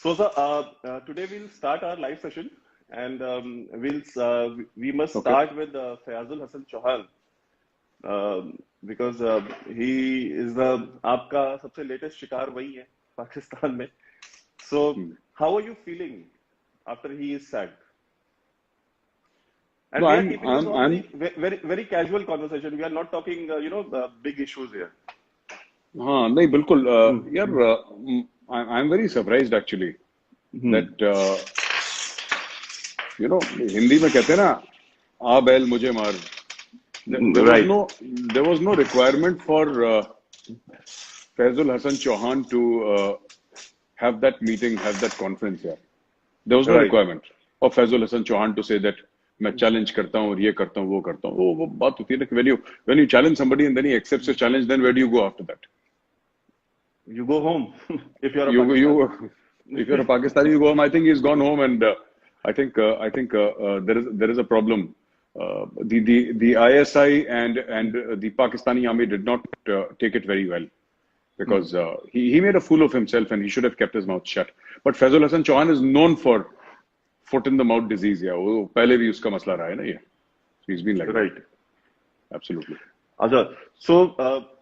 So, sir, today we'll start our live session, and we must Okay. start with Fayazul Hasan Chauhan, because he is the आपका सबसे latest शिकार वही है पाकिस्तान में. So, how are you feeling after he is sacked? And No, we are I'm, keeping this I'm, all I'm, very very casual conversation. We are not talking, big issues here. हाँ नहीं बिल्कुल Hmm. यार I'm very surprised actually that Hindi में कहते हैं ना आ बैल मुझे मार. Right. There was no requirement for Faizul Hasan Chauhan to have that meeting, have that conference here. There was no Right. requirement of Faizul Hasan Chauhan to say that मैं challenge करता हूँ और ये करता हूँ वो करता हूँ. वो बात होती है ना कि when you challenge somebody and then he accepts your challenge, then where do you go after that? You go home if you're a If you're a Pakistani, you go home. I think he's gone home, and I think there is a problem. The ISI and the Pakistani army did not take it very well because he made a fool of himself and he should have kept his mouth shut. But Faizul Hasan Chauhan is known for foot in the mouth disease. Yeah, वो पहले भी उसका मसला रहा है ना ये. So he's been like Right. that. Absolutely. अच्छा, so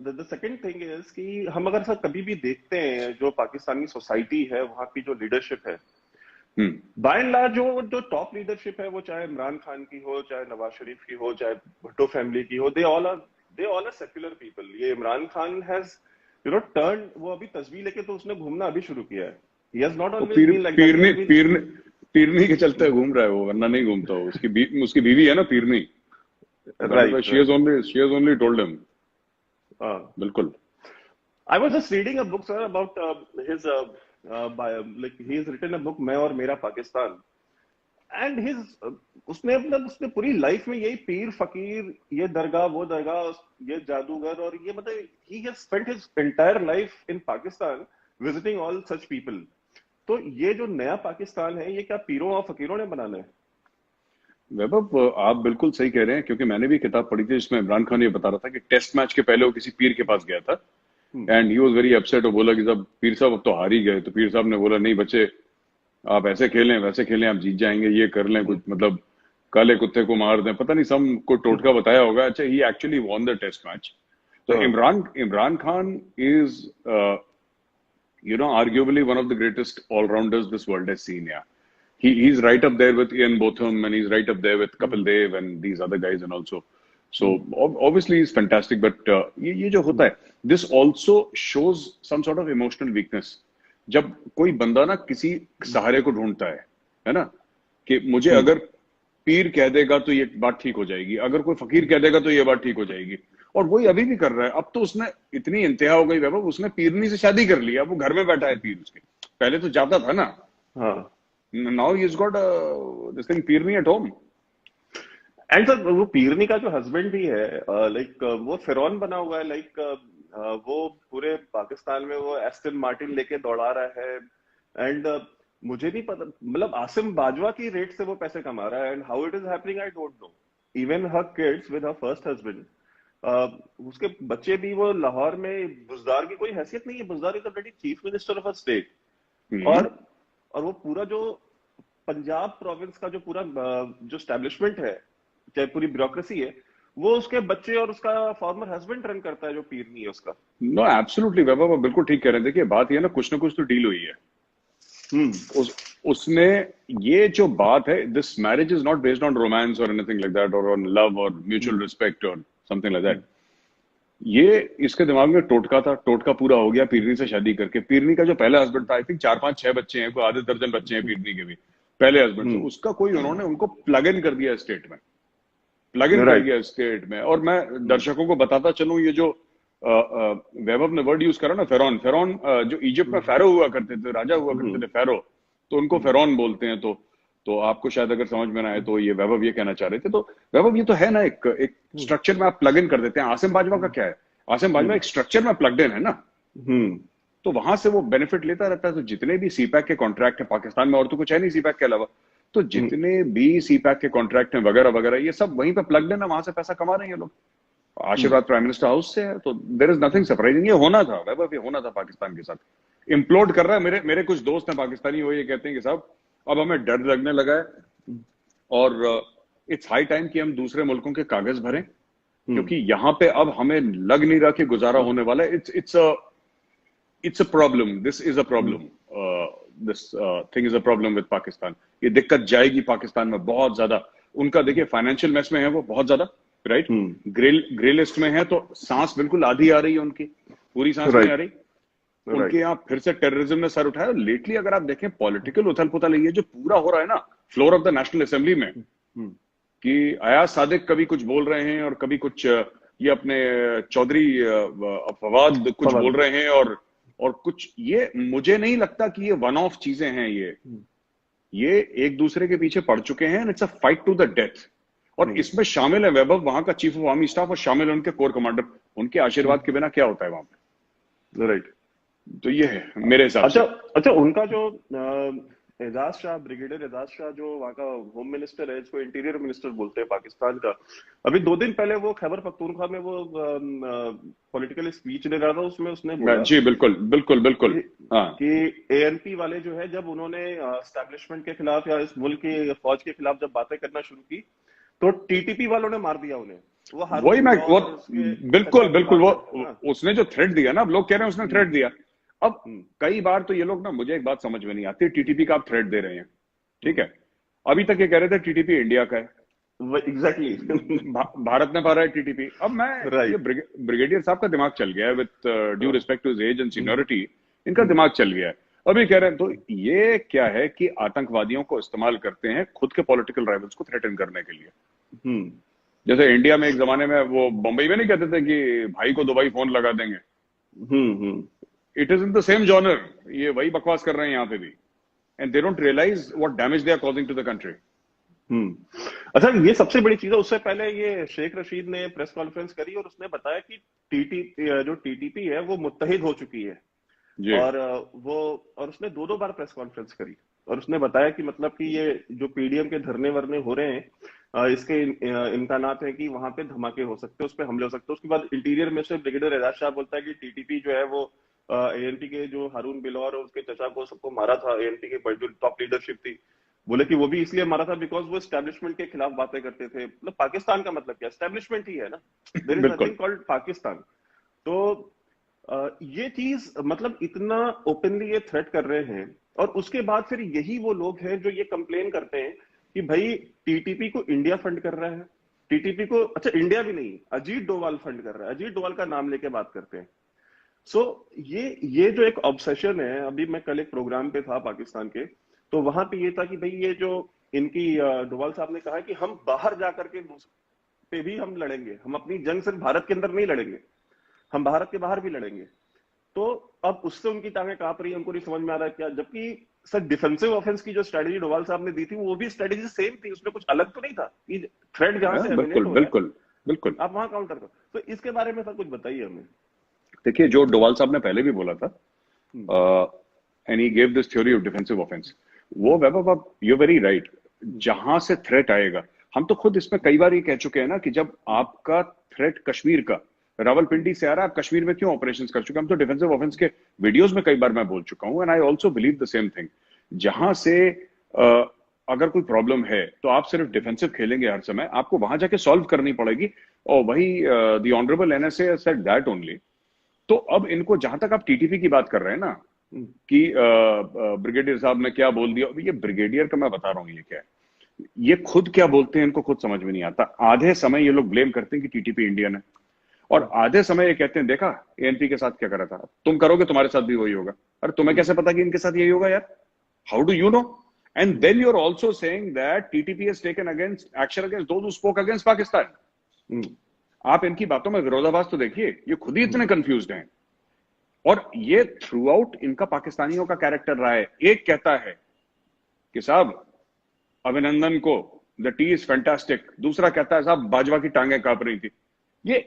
the second thing is कि हम अगर सर कभी भी देखते हैं जो पाकिस्तानी सोसाइटी है वहाँ की जो लीडरशिप है, बाय एंड लार्ज जो टॉप लीडरशिप है वो चाहे इमरान खान की हो, चाहे नवाज शरीफ की हो, चाहे भुट्टो फैमिली की हो, they all are secular people. ये इमरान खान हैज टर्न, वो अभी तस्वीर लेके तो उसने घूमना अभी शुरू किया है. He has not always been like that. पीरनी के चलते घूम रहा है वो, वरना नहीं घूमता वो. उसकी बीवी है ना Peerni. Right. She has only told him. बिल्कुल. I was just reading a book, sir, about his bio, like he has written a book, मैं और मेरा पाकिस्तान, and उसने पूरी लाइफ में यही पीर फकीर, ये दरगाह वो दरगाह, ये जादूगर और ये मतलब he has spent his entire life in Pakistan visiting all such people. तो ये जो नया पाकिस्तान है ये क्या पीरों और फकीरों ने बनाना है? वैभव, आप बिल्कुल सही कह रहे हैं, क्योंकि मैंने भी किताब पढ़ी थी जिसमें इमरान खान ये बता रहा था कि टेस्ट मैच के पहले वो किसी पीर के पास गया था and he was very upset और बोला कि साहब पीर साहब अब तो हार ही गए. तो पीर साहब ने बोला नहीं बच्चे, आप ऐसे खेलें वैसे खेलें, आप जीत जाएंगे, ये कर लें कुछ, मतलब काले कुत्ते को मार दें, पता नहीं सम को टोटका बताया होगा. अच्छा, he actually won the test match. तो Imran Khan is arguably one of the greatest all-rounders this world has seen. Yeah. He's right up there with Ian Botham, and he's right up there with Kapil Dev and these other guys and also. So obviously he's fantastic, but ये जो होता है, this also shows some sort of emotional weakness. जब कोई बंदा ना किसी सहारे को ढूंढता है ना, कि मुझे अगर पीर कह देगा तो ये बात ठीक हो जाएगी, अगर कोई फकीर कह देगा तो ये बात ठीक हो जाएगी, और वही अभी भी कर रहा है. अब तो उसने इतनी इंतहा हो गई वैभव, उसने पीरनी से शादी कर लिया, अब वो घर में बैठा है पीर उसके. पहले तो जाता था ना. हाँ. Now he's got this thing Peerni at home. And sir वो पीरनी का जो हस्बैंड भी है, लाइक वो फिरौन बना हुआ है. लाइक वो पूरे पाकिस्तान में वो एस्टन मार्टिन लेके दौड़ा रहा है. एंड मुझे नहीं पता, मतलब आसिम बाजवा की रेट से वो पैसे कमा रहा है. And how it is happening I don't know. Even her kids with her first husband, उसके बच्चे भी, वो लाहौर में बुजदार की कोई हैसियत नहीं है. Buzdar is already chief minister of a state. और वो पूरा जो पंजाब प्रोविंस का जो पूरा जो एस्टेब्लिशमेंट है, चाहे पूरी ब्यूरोक्रेसी है, वो उसके बच्चे और उसका फॉर्मर हस्बैंड रन करता है, जो पीरनी है उसका. नो एब्सोल्युटली वैभव, बिल्कुल ठीक कह रहे हैं. देखिए बात ये ना, कुछ ना कुछ तो डील हुई है. उसने ये जो बात है, this marriage is not based on romance और एनीथिंग लाइक दैट और ऑन लव और म्यूचुअल रिस्पेक्ट और समथिंग लाइक दैट. ये इसके दिमाग में टोटका था, टोटका पूरा हो गया पीरनी से शादी करके. पीरनी का जो पहला हस्बैंड था, आई थिंक 4-5-6 बच्चे हैं, कोई आधे दर्जन बच्चे हैं पीरनी के भी पहले हस्बैंड से. उसका कोई उन्होंने उनको प्लग इन कर दिया स्टेट में, प्लग इन कर दिया स्टेट में. और मैं दर्शकों को बताता चलूं, ये जो वैभव ने वर्ड यूज करा ना, फेरौन, जो इजिप्ट में फेरो हुआ करते थे, राजा हुआ करते थे फेरो, तो उनको फेरौन बोलते हैं. तो आपको शायद अगर समझ में ना आए तो ये वैभव ये कहना चाह रहे थे. तो वैभव ये तो है ना, एक स्ट्रक्चर में आप प्लग इन कर देते हैं. आसिम बाजवा का क्या है, आसिम बाजवा एक स्ट्रक्चर में प्लग इन है ना, तो वहां से वो बेनिफिट लेता रहता है. तो जितने भी सीपैक के कॉन्ट्रैक्ट है पाकिस्तान में, और तो कुछ है नहीं सीपैक के अलावा, तो जितने भी सीपैक के कॉन्ट्रैक्ट हैं वगैरह वगैरह, ये सब वहीं पे प्लग इन है, वहां से पैसा कमा रहे हैं लोग. आशीर्वाद प्राइम मिनिस्टर हाउस से है. तो देयर इज नथिंग सरप्राइजिंग. ये होना था वैभव, ये होना था पाकिस्तान के साथ. इम्प्लोड कर रहा है। मेरे मेरे कुछ दोस्त हैं पाकिस्तानी, वो ये कहते हैं कि साहब अब हमें डर लगने लगा है और इट्स हाई टाइम कि हम दूसरे मुल्कों के कागज भरें, क्योंकि यहाँ पे अब हमें लग नहीं रहा कि गुजारा होने वाला है। It's a problem, this is a problem, this thing is a problem with Pakistan. ये दिक्कत जाएगी पाकिस्तान में बहुत ज्यादा। उनका देखिए फाइनेंशियल मेस में है वो बहुत ज्यादा, राइट। ग्रे लिस्ट में है, तो सांस बिल्कुल आधी आ रही है उनकी, पूरी सांस नहीं आ राइट, रही। उनके यहाँ फिर से टेररिज्म ने सर उठाया। लेटली अगर आप देखें पॉलिटिकल उथल पुथल ये जो पूरा हो रहा है ना floor of the national assembly में, कि अयाज सादिक कभी कुछ बोल रहे हैं और कभी कुछ ये अपने चौधरी फवाद कुछ बोल रहे हैं, और कुछ ये मुझे नहीं लगता कि ये वन ऑफ चीजें हैं। ये एक दूसरे के पीछे पड़ चुके हैं। It's a fight to the death. और इसमें शामिल है वैभव, वहां का चीफ ऑफ आर्मी स्टाफ, और शामिल है उनके कोर कमांडर। उनके आशीर्वाद के बिना क्या होता है वहां पे, राइट। तो ये है मेरे हिसाब से। अच्छा, उनका जो एजाज शाह, ब्रिगेडियर एजाज शाह जो वहाँ का होम मिनिस्टर है, इसको इंटीरियर मिनिस्टर बोलते हैं पाकिस्तान का, अभी 2 दिन पहले वो खैबर पख्तूनख्वा में वो पॉलिटिकल स्पीच दे रहा था, उसमें उसने बोला जी बिल्कुल बिल्कुल बिल्कुल, हाँ, कि एएनपी वाले जो है, जब उन्होंने एस्टैब्लिशमेंट के खिलाफ या इस मुल्क की फौज के खिलाफ जब बातें करना शुरू की, तो टीटीपी वालों ने मार दिया उन्हें। वही मैं वो बिल्कुल बिल्कुल वो उसने जो थ्रेट दिया ना, अब लोग कह रहे हैं उसने थ्रेट दिया। अब कई बार तो ये लोग ना, मुझे एक बात समझ में नहीं आती, टीटीपी का आप थ्रेट दे रहे हैं, ठीक है, अभी तक ये कह रहे थे टीटीपी इंडिया का है। एग्जैक्टली भारत ने मारा है टीटीपी। अब मैं ये ब्रिगेडियर साहब का दिमाग चल गया है, with due respect to his age and seniority, इनका दिमाग चल गया है। अभी कह रहे हैं, तो ये क्या है कि आतंकवादियों को इस्तेमाल करते हैं खुद के पॉलिटिकल राइवल्स को थ्रेटन करने के लिए। जैसे इंडिया में एक जमाने में वो बंबई में नहीं कहते थे कि भाई को दुबई फोन लगा देंगे। It is in the same genre. ये वही बकवास कर रहे हैं यहाँ पे भी, and they don't realise what damage they are causing to the country. अच्छा, ये सबसे बड़ी चीज है। उससे पहले ये शेख रशीद ने प्रेस कॉन्फ्रेंस करी और उसने बताया कि टीटीपी है वो मुत्तहिद हो चुकी है, और उसने 2 बार प्रेस कॉन्फ्रेंस करी, और उसने बताया कि मतलब कि ये जो पीडीएम के धरने वरने हो रहे हैं, इसके इम्कानात है कि वहां पे धमाके हो सकते हैं, उस पर हमले हो सकते हैं। उसके बाद interior minister brigadier Ejaz Shah बोलता है कि टीटीपी जो है वो एएनपी के जो हारून बिलौर और उसके चचा को सबको मारा था, एएनपी के जो टॉप लीडरशिप थी, बोले कि वो भी इसलिए मारा था बिकॉज वो एस्टेब्लिशमेंट के खिलाफ बातें करते थे। मतलब पाकिस्तान का मतलब क्या, एस्टेब्लिशमेंट ही है ना, there is nothing called Pakistan. तो ये चीज मतलब इतना ओपनली ये थ्रेट कर रहे हैं, और उसके बाद फिर यही वो लोग हैं जो ये कंप्लेन करते हैं कि भाई टीटीपी को इंडिया फंड कर रहा है, टीटीपी को, अच्छा इंडिया भी नहीं, अजीत डोवाल फंड कर रहा है, अजीत डोवाल का नाम लेके बात करते हैं। सो ये जो एक ऑब्सेशन है, अभी मैं कल एक प्रोग्राम पे था पाकिस्तान के, तो वहां पे ये था कि भाई ये जो इनकी डोवाल साहब ने कहा कि हम बाहर जाकर के पे भी हम लड़ेंगे, हम अपनी जंग सिर्फ भारत के अंदर नहीं लड़ेंगे, हम भारत के बाहर भी लड़ेंगे। तो अब उससे उनकी टांगें कांप रही है, उनको नहीं समझ में आ रहा है क्या, जबकि सर डिफेंसिव ऑफेंस की जो स्ट्रेटेजी डोवाल साहब ने दी थी वो भी स्ट्रेटेजी सेम थी, उसमें कुछ अलग तो नहीं था कि थ्रेट जहां से बिल्कुल बिल्कुल बिल्कुल आप वहां काउंटर करो। तो इसके बारे में सर कुछ बताइए हमें। देखिए, जो डोवाल साहब ने पहले भी बोला था, and he gave this theory of defensive offence, वो वैभव आप यू वेरी राइट, जहां से थ्रेट आएगा, हम तो खुद इसमें कई बार ये कह चुके हैं ना कि जब आपका थ्रेट कश्मीर का रावलपिंडी से आ रहा है, आप कश्मीर में क्यों ऑपरेशंस कर चुके हैं। हम तो डिफेंसिव ऑफेंस के वीडियोस में कई बार मैं बोल चुका हूं, and I also believe the same thing. जहां से अगर कोई प्रॉब्लम है तो आप सिर्फ डिफेंसिव खेलेंगे हर समय, आपको वहां जाके सॉल्व करनी पड़ेगी, और वही the honourable NSA said that only. तो अब इनको, जहां तक आप टीटीपी की बात कर रहे हैं ना कि ब्रिगेडियर साहब ने क्या बोल दिया, ये ब्रिगेडियर का मैं बता रहा हूँ ये क्या है, ये खुद क्या बोलते हैं इनको खुद समझ में नहीं आता। आधे समय ये लोग ब्लेम करते हैं कि टीटीपी इंडियन है, और आधे समय ये कहते हैं देखा एएनपी के साथ क्या करा था, तुम करोगे तुम्हारे साथ भी वही होगा। अरे तुम्हें कैसे पता कि इनके साथ यही होगा यार, how do you know? And then you are also saying that TTP has taken against action against those who spoke against Pakistan. आप इनकी बातों में विरोधाभास तो देखिए, ये खुद ही इतने कंफ्यूज्ड हैं, और ये थ्रू आउट इनका पाकिस्तानियों का कैरेक्टर रहा है। एक कहता है कि साहब अभिनंदन को द टी इज फैंटास्टिक, दूसरा कहता है साहब बाजवा की टांगें कांप रही थी। ये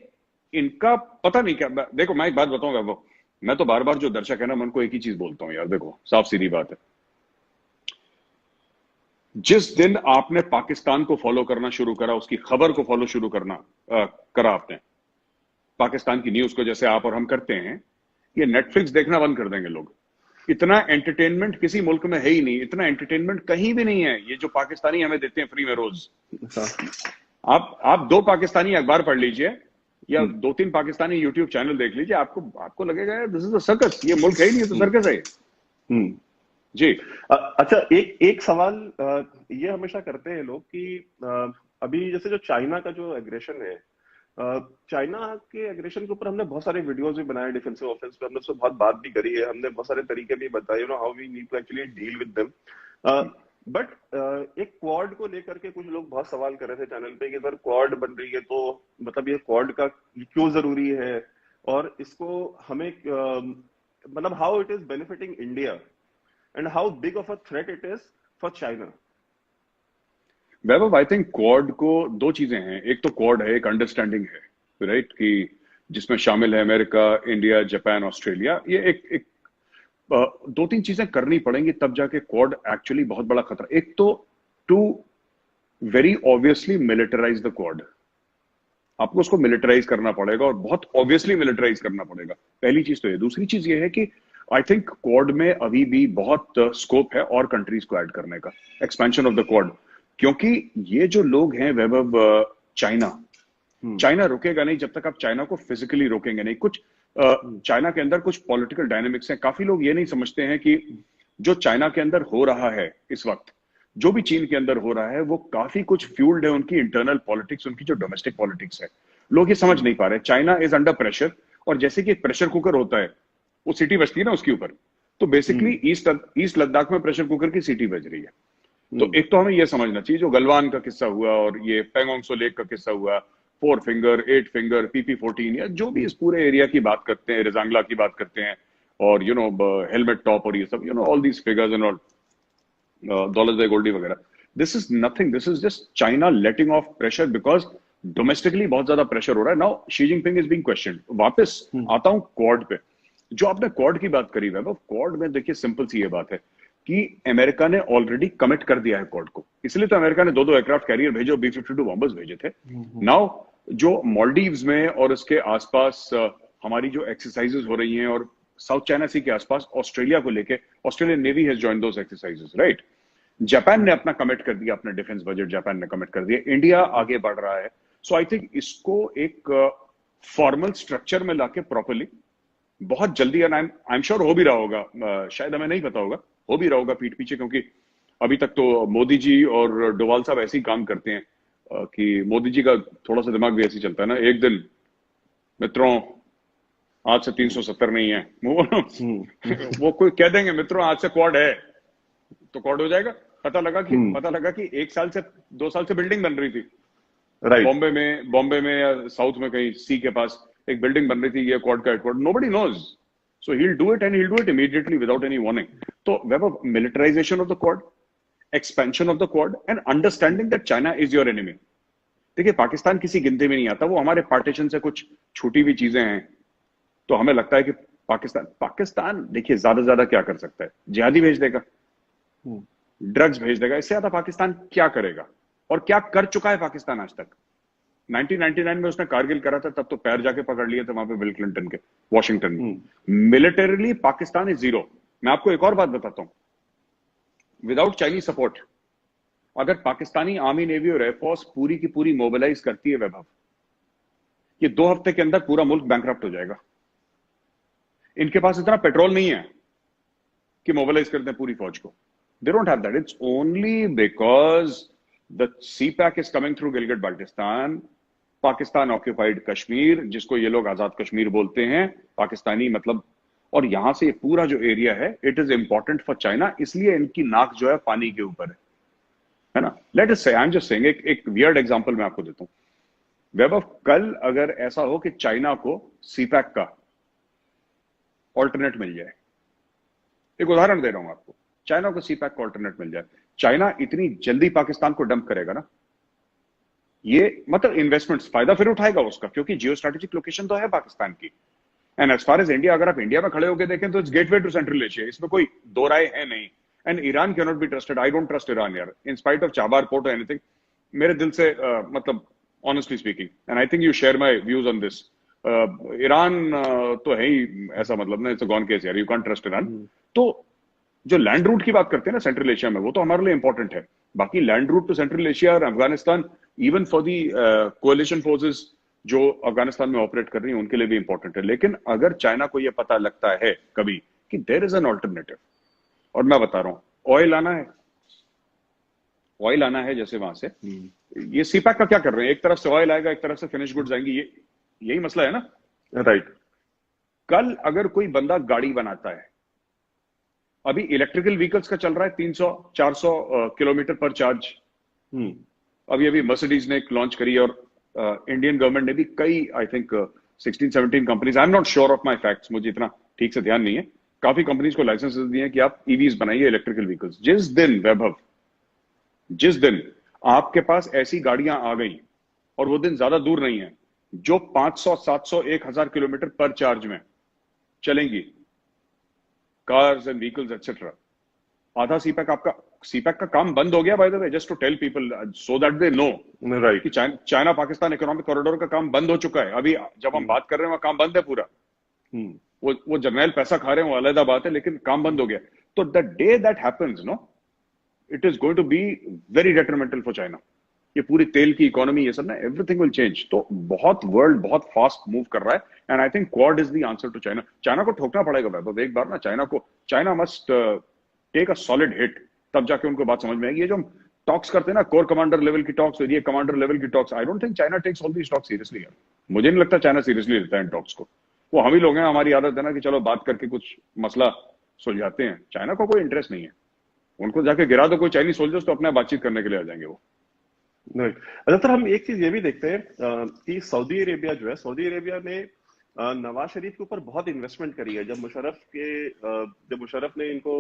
इनका पता नहीं क्या। देखो मैं एक बात बताऊं वैभव, मैं तो बार बार जो दर्शक है ना, मैं उनको एक ही चीज बोलता हूं यार, देखो साफ सीधी बात है, जिस दिन आपने पाकिस्तान को फॉलो करना शुरू करा, उसकी खबर को फॉलो शुरू करा आपने, पाकिस्तान की न्यूज को जैसे आप और हम करते हैं, ये नेटफ्लिक्स देखना बंद कर देंगे लोग। इतना एंटरटेनमेंट किसी मुल्क में है ही नहीं, इतना एंटरटेनमेंट कहीं भी नहीं है, ये जो पाकिस्तानी हमें देते हैं फ्री में रोज। आप 2 पाकिस्तानी अखबार पढ़ लीजिए या 2-3 पाकिस्तानी यूट्यूब चैनल देख लीजिए, आपको लगेगा यार दिस इज अ सर्कस, ये मुल्क है ही नहीं, तो सर्कस है ये। जी। अच्छा, एक सवाल ये हमेशा करते हैं लोग कि अभी जैसे जो चाइना का जो एग्रेशन है, चाइना के एग्रेशन के ऊपर हमने बहुत सारे वीडियोस भी बनाए, डिफेंसिव ऑफेंस पे हमने उससे बहुत बात भी करी है, हमने बहुत सारे तरीके भी बताए, how we need to actually deal with them. But एक क्वाड को लेकर के कुछ लोग बहुत सवाल कर रहे थे चैनल पे कि सर क्वाड बन रही है तो मतलब ये क्वाड का क्यों जरूरी है, और इसको हमें मतलब how it is benefiting India and how big of a threat it is for China. Vaibhav, I think quad को 2 चीजें हैं, एक तो क्वाड है, एक अंडरस्टैंडिंग है, राइट, कि जिसमें शामिल है अमेरिका, इंडिया, जापान, ऑस्ट्रेलिया। ये एक 2-3 चीजें करनी पड़ेंगी तब जाके क्वाड एक्चुअली बहुत बड़ा खतरा। एक तो to very obviously militarise the Quad, आपको उसको मिलिटराइज करना पड़ेगा और बहुत ऑब्वियसली मिलिटराइज करना पड़ेगा, पहली चीज तो ये। दूसरी चीज ये है कि आई थिंक क्वाड में अभी भी बहुत स्कोप है और कंट्रीज को ऐड करने का, एक्सपेंशन ऑफ द क्वाड, क्योंकि ये जो लोग हैं वैभव, चाइना रुकेगा नहीं जब तक आप चाइना को फिजिकली रोकेंगे नहीं। कुछ चाइना के अंदर कुछ पॉलिटिकल डायनेमिक्स हैं, काफी लोग ये नहीं समझते हैं कि जो चाइना के अंदर हो रहा है इस वक्त, जो भी चीन के अंदर हो रहा है, वो काफी कुछ फ्यूल्ड है उनकी इंटरनल पॉलिटिक्स, उनकी जो डोमेस्टिक पॉलिटिक्स है। लोग ये समझ नहीं पा रहे। चाइना इज अंडर प्रेशर, और जैसे कि एक प्रेशर कुकर होता है, वो सीटी बजती है ना उसके ऊपर, तो बेसिकली ईस्ट लद्दाख में प्रेशर कुकर की सीटी बज रही है। तो एक तो हमें यह समझना चाहिए, जो गलवान का किस्सा हुआ और ये पैंगोंग सो लेक का किस्सा हुआ, 4 फिंगर 8 फिंगर PP-14 या जो भी इस पूरे एरिया की बात करते हैं, रिजांगला की बात करते हैं, और हेलमेट टॉप और ये सब, all these figures and all, dollars गोल्डी वगैरह, this is nothing, this is just China letting off pressure because domestically बहुत ज्यादा प्रेशर हो रहा है। Now Xi Jinping is being question. वापस आता हूं क्वाड पे, जो आपने क्वाड की बात करी है, क्वाड में देखिए सिंपल सी ये बात है कि अमेरिका ने ऑलरेडी कमिट कर दिया है क्वाड को, इसलिए तो अमेरिका ने 2 एयरक्राफ्ट कैरियर भेजे और B-52 बॉम्बर्स भेजे थे। नाउ जो मालदीव्स में और उसके आसपास हमारी जो एक्सरसाइजेस हो रही हैं, और साउथ चाइना सी के आसपास ऑस्ट्रेलिया को लेके, Australian navy has joined those exercises, right. Japan ने अपना कमिट कर दिया, अपना डिफेंस बजट जापान ने कमिट कर दिया, इंडिया आगे बढ़ रहा है। सो आई थिंक इसको एक फॉर्मल स्ट्रक्चर में लाके प्रॉपरली बहुत जल्दी, आई एम श्योर हो भी रहा होगा, शायद हमें नहीं पता होगा, हो भी रहा होगा पीठ पीछे, क्योंकि अभी तक तो मोदी जी और डोवाल साहब ऐसे ही काम करते हैं कि मोदी जी का थोड़ा सा दिमाग भी ऐसे चलता है ना, एक दिन मित्रों आज से 370 नहीं है, वो कोई कह देंगे मित्रों आज से क्वाड है, तो क्वाड हो जाएगा। पता लगा कि 1 साल से 2 साल से बिल्डिंग बन रही थी, राइट, बॉम्बे में या साउथ में कहीं सी के पास एक बिल्डिंग बन रही थी, ये क्वाड का headquarter, nobody knows, so he'll do it and he'll do it immediately without any warning. तो web militarization of the quad, expansion of the quad and understanding that China is your enemy. देखिए पाकिस्तान किसी गिनती में नहीं आता, वो हमारे partition से कुछ छूटी हुई चीजें हैं, तो हमें लगता है कि पाकिस्तान देखिए ज्यादा से ज्यादा क्या कर सकता है, जिहादी भेज देगा, ड्रग्स भेज देगा, इससे ज्यादा पाकिस्तान क्या करेगा, और क्या कर चुका है पाकिस्तान आज तक। 1999 में उसने कारगिल करा था, तब तो पैर जाके पकड़ लिए थे वहां पे बिल क्लिंटन के वॉशिंगटन में। Militarily Pakistan is zero. मैं आपको एक और बात बताता हूं, विदाउट चाइनीज सपोर्ट अगर पाकिस्तानी आर्मी, नेवी और एयरफोर्स पूरी की पूरी मोबिलाइज करती है वैभव, ये 2 हफ्ते के अंदर पूरा मुल्क बैंकरप्ट हो जाएगा। इनके पास इतना पेट्रोल नहीं है कि मोबिलाइज कर दें पूरी फौज को, they don't have that, it's only because the CPAC is coming through Gilgit Baltistan, Pakistan occupied Kashmir, जिसको ये लोग आजाद कश्मीर बोलते हैं, पाकिस्तानी मतलब, और यहां से ये पूरा जो एरिया है it is important for China, इसलिए इनकी नाक जो है पानी के ऊपर है ना। लेट अस से, आई एम जस्ट सेइंग, एक वियर्ड एग्जांपल मैं आपको देता हूं वैभव, कल अगर ऐसा हो कि चाइना को CPAC का ऑल्टरनेट मिल जाए, एक उदाहरण दे रहा हूं आपको, चाइना को CPAC का ऑल्टरनेट मिल जाए, चाइना इतनी जल्दी पाकिस्तान को डंप करेगा ना, ये मतलब इन्वेस्टमेंट्स फायदा फिर उठाएगा उसका, क्योंकि जियो स्ट्रेटेजिक लोकेशन तो है पाकिस्तान की। And as far as India, अगर आप इंडिया में खड़े होकर देखें तो it's gateway to Central Asia, इसमें कोई दो राय है नहीं। And Iran can not be trusted, I don't trust Iran यार, in spite of Chabahar port और एनीथिंग, मेरे दिल से मतलब honestly speaking, and I think you share my views on this, Iran तो है ही ऐसा, मतलब ना इट्स अ गॉन केस यार, यू कांट ट्रस्ट ईरान। तो जो लैंड रूट की बात करते हैं ना सेंट्रल एशिया में, वो तो हमारे लिए इंपॉर्टेंट है। बाकी land route to Central Asia और Afghanistan, even for the coalition forces जो अफगानिस्तान में ऑपरेट कर रही हैं, उनके लिए भी इंपॉर्टेंट है। लेकिन अगर चाइना को यह पता लगता है कभी कि देयर इज एन ऑल्टरनेटिव, और मैं बता रहा हूं ऑयल आना है जैसे वहां से, ये सीपैक का क्या कर रहे हैं, एक तरफ से ऑयल आएगा, एक तरफ से फिनिश गुड्स आएंगी, ये यही मसला है ना। राइट। कल अगर कोई बंदा गाड़ी बनाता है, अभी इलेक्ट्रिकल व्हीकल्स का चल रहा है 300-400 किलोमीटर पर चार्ज। अभी अभी मर्सिडीज ने एक लॉन्च करी, और इंडियन गवर्नमेंट ने भी कई, I think 16-17 companies, I am not sure of my facts, मुझे इतना ठीक से ध्यान नहीं है, काफी कंपनीज को लाइसेंस दिए हैं कि आप ईवीज बनाइए, इलेक्ट्रिकल व्हीकल्स। जिस दिन वैभव, जिस दिन आपके पास ऐसी गाड़ियां आ गई, और वो दिन ज्यादा दूर नहीं है, जो 500, 700, 1000 किलोमीटर पर चार्ज में चलेंगी, कार्स एंड व्हीकल्स एक्सेट्रा, आधा सीपैक का काम बंद हो गया, by the way, just to tell people so that they know, right. कि चाइना पाकिस्तान इकोनॉमिक कॉरिडोर का काम बंद हो चुका है। अभी जब हम बात कर रहे हैं, वहां काम बंद है पूरा। वो जर्नैल पैसा खा रहे हैं, वो अलग बात है, लेकिन काम बंद हो गया। तो the day that happens, no, it is going to be very detrimental for China. ये पूरी तेल की इकोनॉमी, ये सब ना, एवरीथिंग विल चेंज। तो वर्ल्ड बहुत फास्ट मूव कर रहा है, and I think Quad is the answer to China. China को ठोकना पड़ेगा वैभव एक बार ना, China must take a solid hit, तब जाके उनको बात समझ में आएगी। ये जो हम टॉक्स करते हैं ना, कोर कमांडर लेवल की टॉक्स, ये कमांडर लेवल की talks, I don't think China takes all these talks seriously यार। मुझे नहीं लगता चाइना सीरियसली लेता है इन टॉक्स को। वो हम ही लोग हैं, हमारी आदत है ना कि चलो बात करके कुछ मसला सुलझाते हैं। चाइना को कोई इंटरेस्ट नहीं है, उनको जाके गिरा दो कोई चाइनीज सोल्जर्स, तो अपना बातचीत करने के लिए आ जाएंगे वो। राइट। अच्छा सर, हम एक चीज ये भी देखते हैं कि सऊदी अरेबिया जो है, सऊदी अरेबिया ने नवाज शरीफ के ऊपर बहुत इन्वेस्टमेंट करी है। जब मुशर्रफ ने इनको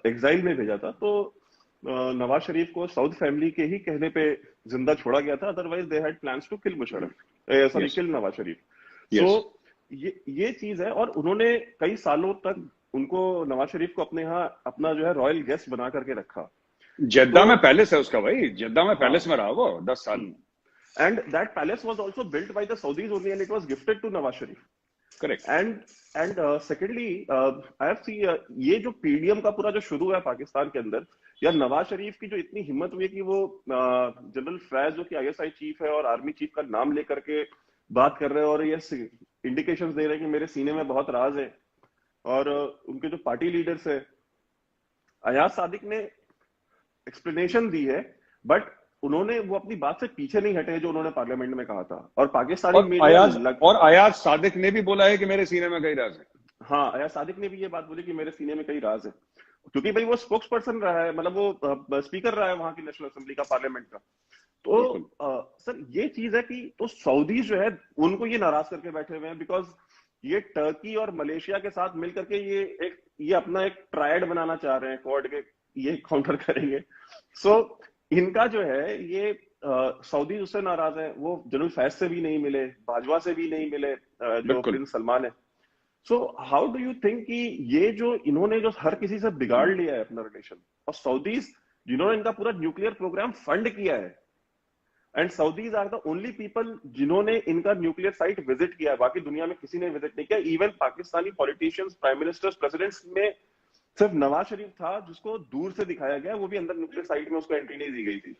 एग्जाइल में भेजा था, तो नवाज शरीफ को साउथ फैमिली के ही कहने पे जिंदा छोड़ा गया था, otherwise they had plans to kill Musharraf, sorry kill Nawaz Sharif. So ये चीज है, और उन्होंने कई सालों तक उनको, नवाज शरीफ को अपने यहाँ अपना जो है रॉयल गेस्ट बना करके रखा। जेद्दा में पैलेस है उसका भाई, जेद्दा में पैलेस में रहा वो 10 साल। And that palace was also built by the Saudis only, and it was gifted to Nawaz Sharif. Correct. And secondly, I have seen ये जो PDM का पूरा जो शुरू है पाकिस्तान के अंदर, या नवाज शरीफ की जो इतनी हिम्मत हुई है कि वो जनरल फैज जो कि ISI चीफ है और आर्मी चीफ का नाम लेकर के बात कर रहे हैं, और ये इंडिकेशंस दे रहे हैं कि मेरे सीने में बहुत राज है। और उनके जो पार्टी लीडर्स है, अयाज सादिक ने एक्सप्लेनेशन दी है, बट उन्होंने वो अपनी बात से पीछे नहीं हटे जो उन्होंने पार्लियामेंट में कहा था। और पाकिस्तानी मीडिया और अयाज सादिक ने भी बोला है कि मेरे सीने में कई राज है। हाँ, अयाज सादिक ने भी ये बात बोली कि मेरे सीने में कई राज है, क्योंकि भाई वो स्पोक्स पर्सन रहा है, मतलब वो स्पीकर रहा है वहां की नेशनल असेंबली का, पार्लियामेंट का। तो सर ये चीज है कि तो सऊदी जो है उनको ये नाराज करके बैठे हुए हैं, बिकॉज ये टर्की और मलेशिया के साथ मिलकर के ये अपना एक ट्रायड बनाना चाह रहे हैं, क्वाड के, ये काउंटर करेंगे। सो इनका जो है ये सऊदी उससे नाराज है, वो जनरल फैज से भी नहीं मिले, बाजवा से भी नहीं मिले, जो प्रिंस सलमान है। So how do you think कि ये जो इन्होंने जो हर किसी से बिगाड़ लिया है अपना रिलेशन, और सऊदीज जिन्होंने इनका पूरा न्यूक्लियर प्रोग्राम फंड किया है, and Saudis are the only people जिन्होंने इनका न्यूक्लियर साइट विजिट किया है, बाकी दुनिया में किसी ने विजिट नहीं किया। Even Pakistani politicians, prime ministers, presidents में सिर्फ नवाज शरीफ था जिसको दूर से दिखाया गया, वो भी अंदर न्यूक्लियर साइट में उसको एंट्री नहीं दी गई थी।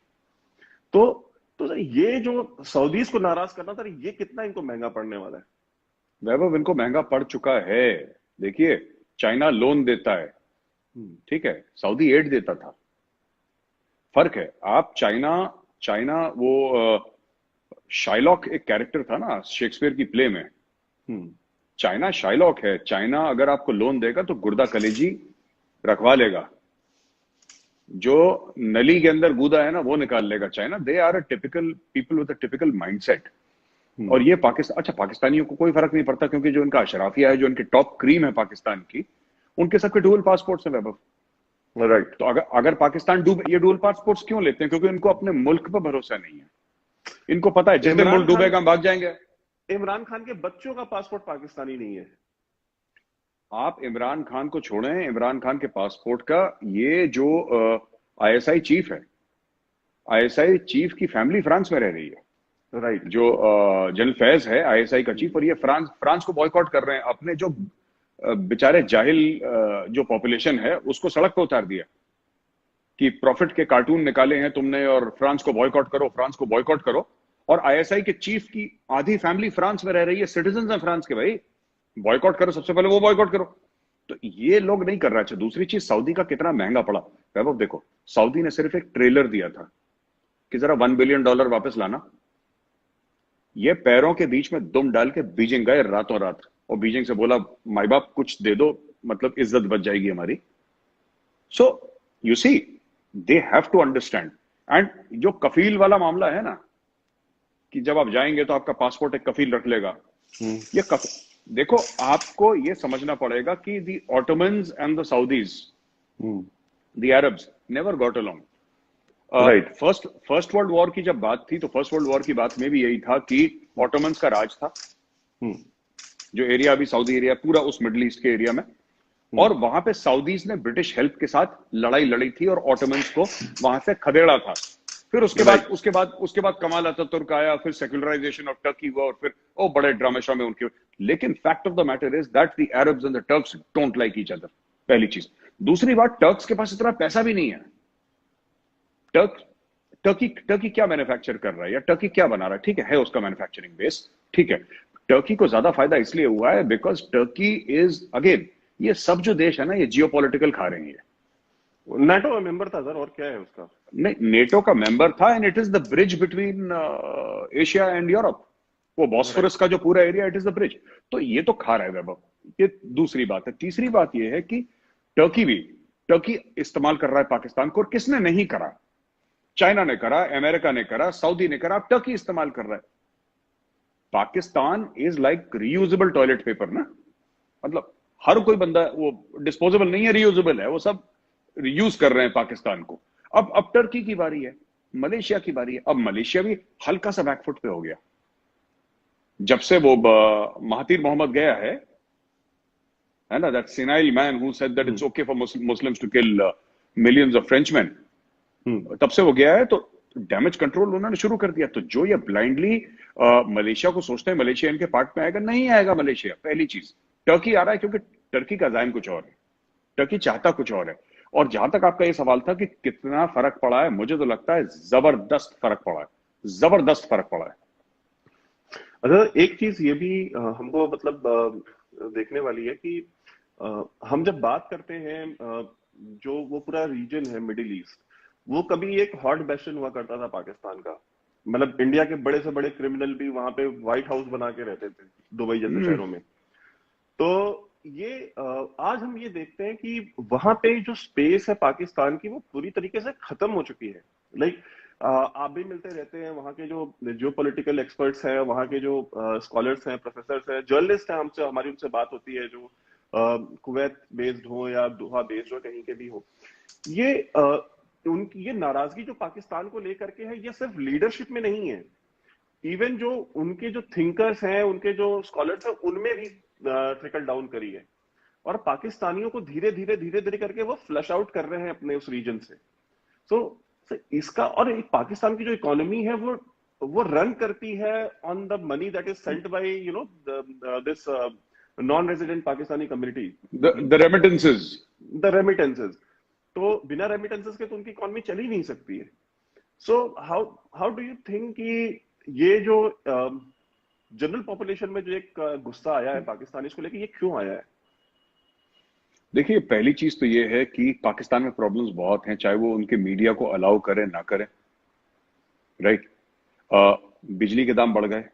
तो सर ये जो सऊदीज को नाराज करना था, ये कितना इनको महंगा पड़ने वाला है? वैभव, इनको महंगा पड़ चुका है। देखिए, चाइना लोन देता है, ठीक है, सऊदी एड देता था, फर्क है। आप चाइना वो शाइलॉक एक कैरेक्टर था ना शेक्सपियर की प्ले में, चाइना शाइलॉक है। चाइना अगर आपको लोन देगा तो गुर्दा कलेजी रखवा लेगा, जो नली के अंदर गूदा है ना वो निकाल लेगा। China, they are a typical people with a typical mindset. और ये पाकिस्तानियों को कोई फर्क नहीं पड़ता, क्योंकि जो इनका अशराफिया है, जो इनकी टॉप क्रीम है पाकिस्तान की, उनके सबके डुअल पासपोर्ट्स हैं वैभव। राइट। तो अगर पाकिस्तान ये डुअल पासपोर्ट्स क्यों लेते हैं? क्योंकि इनको अपने मुल्क पर भरोसा नहीं है। इनको पता है जिस दिन मुल्क डूबेगा हम भाग जाएंगे। इमरान खान के बच्चों का पासपोर्ट पाकिस्तानी नहीं है। आप इमरान खान को छोड़ें, इमरान खान के पासपोर्ट का, ये जो ISI चीफ है, ISI चीफ की फैमिली फ्रांस में रह रही है। राइट। जो जनरल फैज है ISI का चीफ, और ये फ्रांस को बॉयकॉट कर रहे हैं। अपने जो बेचारे जाहिल जो पॉपुलेशन है उसको सड़क पर उतार दिया कि प्रॉफिट के कार्टून निकाले हैं तुमने और फ्रांस को बॉयकॉट करो, फ्रांस को बॉयकॉट करो। और आईएसआई के चीफ की आधी फैमिली फ्रांस में रह रही है, सिटीजन है फ्रांस के, भाई बॉयकॉट करो, सबसे पहले वो बॉयकॉट करो। तो ये लोग नहीं कर रहा। अच्छा, दूसरी चीज, सऊदी का कितना महंगा पड़ा वैभव। देखो, सऊदी ने सिर्फ एक ट्रेलर दिया था कि जरा $1 बिलियन वापस लाना। ये पैरों के बीच में दुम डाल के बीजिंग गए रातों रात, और बीजिंग से बोला माई बाप कुछ दे दो, मतलब इज्जत बच जाएगी हमारी। So you see, they have to understand. And जो कफील वाला मामला है ना, कि जब आप जाएंगे तो आपका पासपोर्ट एक कफील रख लेगा, ये देखो, आपको ये समझना पड़ेगा कि the Ottomans and the Saudis, the Arabs never got along. Right. First world war की जब बात थी तो फर्स्ट वर्ल्ड वॉर की बात में भी यही था कि ऑटोमन्स का राज था, जो एरिया अभी सऊदी एरिया, पूरा उस मिडिल ईस्ट के एरिया में। और वहां पे सऊदीज ने ब्रिटिश हेल्प के साथ लड़ाई लड़ी थी और ऑटोमन्स को वहां से खदेड़ा था। फिर उसके बाद कमाल अतातुर्क आया, फिर सेक्युलराइजेशन ऑफ टर्की हुआ, और फिर बड़े ड्रामे श्रामे उनके। लेकिन fact of the matter is that the Arabs and the Turks don't like each other, पहली चीज। दूसरी बात, टर्क्स के पास इतना पैसा भी नहीं है। टर्की क्या मैन्युफैक्चर कर रहा है या टर्की क्या बना रहा है, ठीक है उसका मैन्युफैक्चरिंग बेस, ठीक है। टर्की को ज्यादा फायदा इसलिए हुआ है बिकॉज टर्की इज, अगेन, ये सब जो देश है ना, ये जियोपॉलिटिकल खा रहे हैं। नाटो का मेंबर था सर, और क्या है उसका? नहीं, नेटो का मेंबर था, and it is the bridge between Asia and Europe. वो बॉस्फोरस का जो पूरा area, it is the bridge. तो ये तो खा रहा है वैभव, ये दूसरी बात है। तीसरी बात ये है कि टर्की इस्तेमाल कर रहा है पाकिस्तान को, और किसने नहीं करा? चाइना ने करा, अमेरिका ने करा, सऊदी ने करा, अब टर्की इस्तेमाल कर रहा है। Pakistan is like reusable toilet paper ना, मतलब हर कोई बंदा वो डिस्पोजेबल नहीं है, रीयूजेबल है, वो सब यूज कर रहे हैं पाकिस्तान को। अब टर्की की बारी है, मलेशिया की बारी है। अब मलेशिया भी हल्का सा बैकफुट पे हो गया जब से वो महातीर मोहम्मद गया है ना, that senile man who said that it's okay for Muslims to kill millions of Frenchmen. तब से वो गया है, तो डैमेज कंट्रोल उन्होंने शुरू कर दिया। तो जो ये ब्लाइंडली मलेशिया को सोचते हैं मलेशिया इनके पार्ट में आएगा, नहीं आएगा मलेशिया। पहली चीज, टर्की आ रहा है क्योंकि टर्की का ज़ायम कुछ और है, टर्की चाहता कुछ और है। और जहां तक आपका ये सवाल था कि कितना फर्क पड़ा है, मुझे तो लगता है जबरदस्त फर्क पड़ा है, जबरदस्त फर्क पड़ा है। अच्छा, एक चीज ये भी हमको मतलब देखने वाली है कि हम जब बात करते हैं जो वो पूरा रीजन है मिडिल ईस्ट, वो कभी एक हॉट बेस्टन हुआ करता था पाकिस्तान का। मतलब इंडिया के बड़े से बड़े क्रिमिनल भी वहां पे व्हाइट हाउस बना के रहते थे, दुबई जैसे शहरों में। तो ये आज हम ये देखते हैं कि वहां पे जो स्पेस है पाकिस्तान की, वो पूरी तरीके से खत्म हो चुकी है। लाइक आप भी मिलते रहते हैं, वहां के जो पॉलिटिकल एक्सपर्ट्स हैं, वहां के जो स्कॉलर्स हैं, प्रोफेसर्स हैं, जर्नलिस्ट हैं, हमसे हमारी उनसे बात होती है, जो कुवैत बेस्ड हो या दोहा बेस्ड हो, कहीं के भी हो। ये उनकी ये नाराजगी जो पाकिस्तान को लेकर के है, ये सिर्फ लीडरशिप में नहीं है, इवन जो उनके जो थिंकर्स हैं, उनके जो स्कॉलर्स हैं, उनमें भी ट्रिकल डाउन करी है। और पाकिस्तानियों को धीरे धीरे करके वो फ्लश आउट कर रहे हैं अपने उस रीजन से। सो इसका, और पाकिस्तान की जो इकोनॉमी है वो रन करती है on the money that is sent by this non resident Pakistani community, the remittances. तो बिना रेमिटेंसेस के तो उनकी इकोनॉमी चल ही नहीं सकती है। So how do you think कि ये जो जनरल पॉपुलेशन में जो एक गुस्सा आया है पाकिस्तानी को लेके, ये क्यों आया है? देखिए, पहली चीज तो ये है कि पाकिस्तान में प्रॉब्लम्स बहुत हैं, चाहे वो उनके मीडिया को अलाउ करें ना करें, राइट। बिजली के दाम बढ़ गए,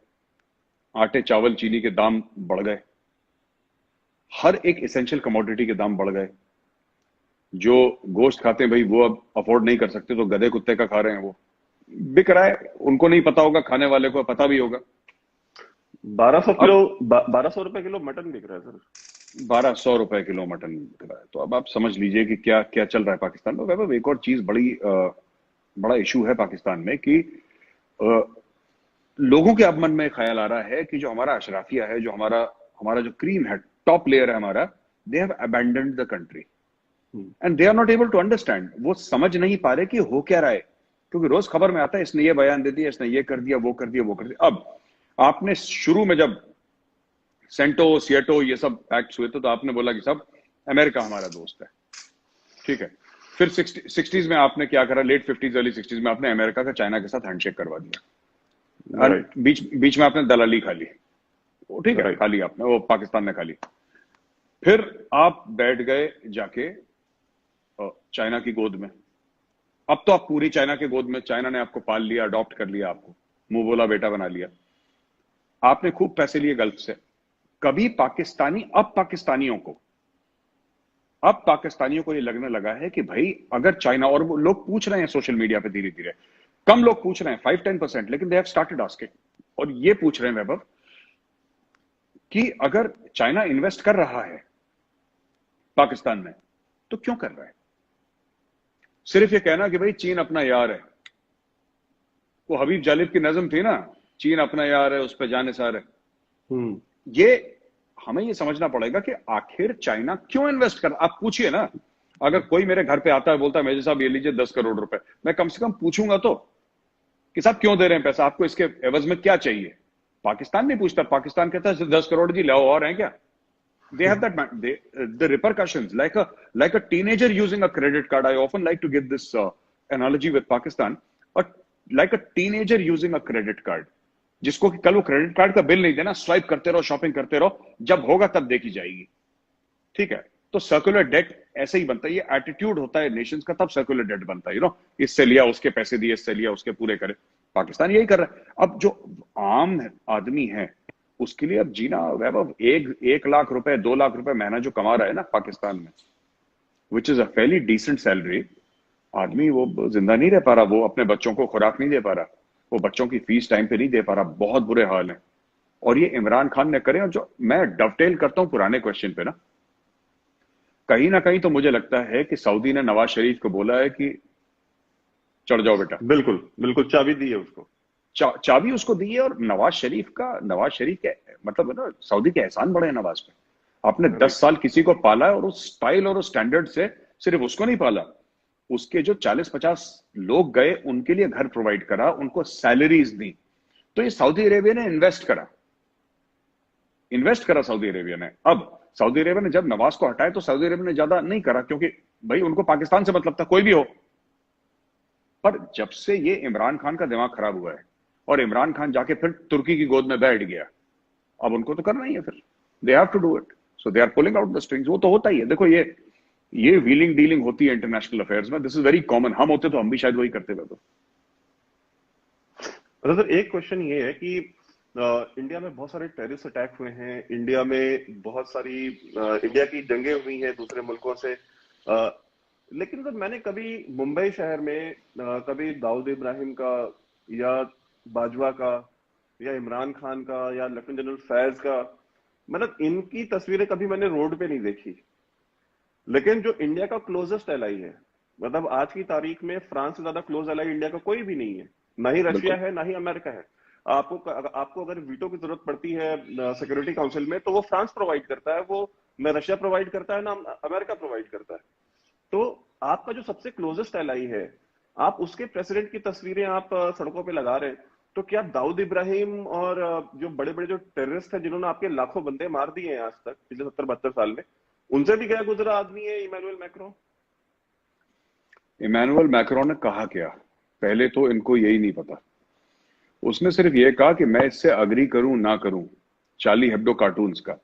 आटे चावल चीनी के दाम बढ़ गए, हर एक एसेंशियल कमोडिटी के दाम बढ़ गए। जो गोश्त खाते हैं भाई, वो अब अफोर्ड नहीं कर सकते, तो गधे कुत्ते का खा रहे हैं, वो बिक रहा है। उनको नहीं पता होगा, खाने वाले को पता भी होगा। 1200 रुपए किलो मटन बिक रहा है सर, 1200 रुपए किलो मटन बिक रहा है। तो अब आप समझ लीजिए कि क्या क्या चल रहा है पाकिस्तान में। वैभव, एक और चीज बड़ा इशू है पाकिस्तान में कि लोगों के अब मन में ख्याल आ रहा है कि जो हमारा अशराफिया है, जो हमारा जो क्रीम है, टॉप लेयर है हमारा, they have abandoned the country and they are not able to understand. वो समझ नहीं पा रहे कि हो क्या रहा है, क्योंकि रोज खबर में आता है इसने ये बयान दे दिया, इसने ये कर दिया, वो कर दिया, वो कर दिया। अब आपने शुरू में जब सेंटो सिएटो ये सब एक्ट्स हुए थे, तो आपने बोला कि सब अमेरिका हमारा दोस्त है, ठीक है। फिर 60s में आपने क्या करा, लेट 50s अर्ली 60s में आपने अमेरिका का चाइना के साथ हैंडशेक करवा दिया, और राइट। बीच बीच में आपने दलाली खा ली, वो ठीक है, राइट। खा ली आपने, वो पाकिस्तान ने खा ली। फिर आप बैठ गए जाके चाइना की गोद में। अब तो आप पूरी चाइना के गोद में, चाइना ने आपको पाल लिया, अडॉप्ट कर लिया, आपको मुंह बोला बेटा बना लिया। आपने खूब पैसे लिए गल्फ से। कभी पाकिस्तानी, अब पाकिस्तानियों को ये लगने लगा है कि भाई अगर चाइना, और वो लोग पूछ रहे हैं सोशल मीडिया पे धीरे धीरे, कम लोग पूछ रहे हैं 5-10%, लेकिन दे हैव स्टार्टेड आस्किंग, और ये पूछ रहे हैं वैभव कि अगर चाइना इन्वेस्ट कर रहा है पाकिस्तान में तो क्यों कर रहा है। सिर्फ ये कहना कि भाई चीन अपना यार है, वो हबीब जालिब की नज़म थी ना, चीन अपना यार है उस पर जाने सार है। ये हमें ये समझना पड़ेगा कि आखिर चाइना क्यों इन्वेस्ट कर। आप पूछिए ना, अगर कोई मेरे घर पे आता है बोलता है मेजर साहब ये लीजिए 10 करोड़ रुपए, मैं कम से कम पूछूंगा तो कि साहब क्यों दे रहे हैं पैसा, आपको इसके एवज में क्या चाहिए। पाकिस्तान नहीं पूछता, पाकिस्तान कहता है 10 करोड़ जी लाओ, और हैं क्या। They have that the repercussions like a teenager using a credit card. I often like to give this analogy with Pakistan, but like a teenager using a credit card, जिसको कि कल वो क्रेडिट कार्ड का bill नहीं देना, swipe करते रहो, shopping करते रहो, जब होगा तब देखी जाएगी, ठीक है। तो सर्कुलर डेट ऐसे ही बनता है, ये एटीट्यूड होता है नेशंस का, तब सर्कुलर डेट बनता है, इससे लिया उसके पैसे दिए, इससे लिया उसके पूरे करे। पाकिस्तान यही कर रहा है। अब जो आम आदमी है उसके लिए अब जीना वैभव, 1 लाख रुपए 2 लाख रुपए महीना जो कमा रहा है ना पाकिस्तान में, which is a fairly decent salary, आदमी वो जिंदा नहीं रह पा रहा, वो अपने बच्चों को खुराक नहीं दे पा रहा, वो बच्चों की फीस टाइम पे नहीं दे पा रहा, बहुत बुरे हाल है। और ये इमरान खान ने करे। और जो मैं डवटेल करता हूं पुराने क्वेश्चन पे ना कहीं तो मुझे लगता है कि सऊदी ने नवाज शरीफ को बोला है कि चढ़ जाओ बेटा। बिल्कुल बिल्कुल, चाबी दी है उसको, चाबी उसको दी है। और नवाज शरीफ के मतलब है ना, सऊदी के एहसान बड़े हैं नवाज पे। आपने 10 साल किसी को पाला है, और उस स्टाइल और उस स्टैंडर्ड से सिर्फ उसको नहीं पाला, उसके जो 40-50 लोग गए उनके लिए घर प्रोवाइड करा, उनको सैलरीज दी। तो ये सऊदी अरेबिया ने इन्वेस्ट करा सऊदी अरेबिया ने। अब सऊदी अरेबिया ने जब नवाज को हटाया तो सऊदी अरेबिया ने ज्यादा नहीं करा, क्योंकि भाई उनको पाकिस्तान से मतलब था, कोई भी हो। पर जब से ये इमरान खान का दिमाग खराब हुआ है और इमरान खान जाके फिर तुर्की की गोद में बैठ गया, अब उनको तो करना ही है, फिर they have to do it, so they are pulling out the strings. वो तो होता ही है, देखो ये व्हीलिंग डीलिंग होती है इंटरनेशनल अफेयर्स में, दिस इज वेरी कॉमन। हम होते तो हम भी शायद वही करते थे। तो सर एक क्वेश्चन ये है कि इंडिया में बहुत सारे टेररिस्ट अटैक हुए हैं, इंडिया में बहुत सारी इंडिया की जंगें हुई हैं दूसरे मुल्कों से, लेकिन सर मैंने कभी मुंबई शहर में कभी दाऊद इब्राहिम का या बाजवा का या इमरान खान का या लेफ्टिनेंट जनरल फैज का, मतलब इनकी तस्वीरें कभी मैंने रोड पे नहीं देखी। लेकिन जो इंडिया का क्लोजेस्ट एलाई है, मतलब आज की तारीख में फ्रांस से ज्यादा क्लोज एलाई इंडिया का कोई भी नहीं है, ना ही रशिया है ना ही अमेरिका है। आपको अगर वीटो की जरूरत पड़ती है सिक्योरिटी काउंसिल में, तो वो फ्रांस प्रोवाइड करता है, वो ना रशिया प्रोवाइड करता है ना अमेरिका प्रोवाइड करता है। तो आपका जो सबसे क्लोजेस्ट एलाई है, आप उसके प्रेसिडेंट की तस्वीरें आप सड़कों पे लगा रहे हैं, तो क्या दाऊद इब्राहिम और जो बड़े बड़े जो टेररिस्ट हैं जिन्होंने आपके लाखों बंदे मार दिए हैं आज तक पिछले 70-72 साल में, उनसे भी क्या गुजरा आदमी है इमैनुअल मैक्रोन? इमैनुअल मैक्रोन ने कहा क्या, पहले तो इनको यही नहीं पता। उसने सिर्फ ये कहा कि मैं इससे अग्री करूं ना करूं चार्ली हेब्डो कार्टून्स का।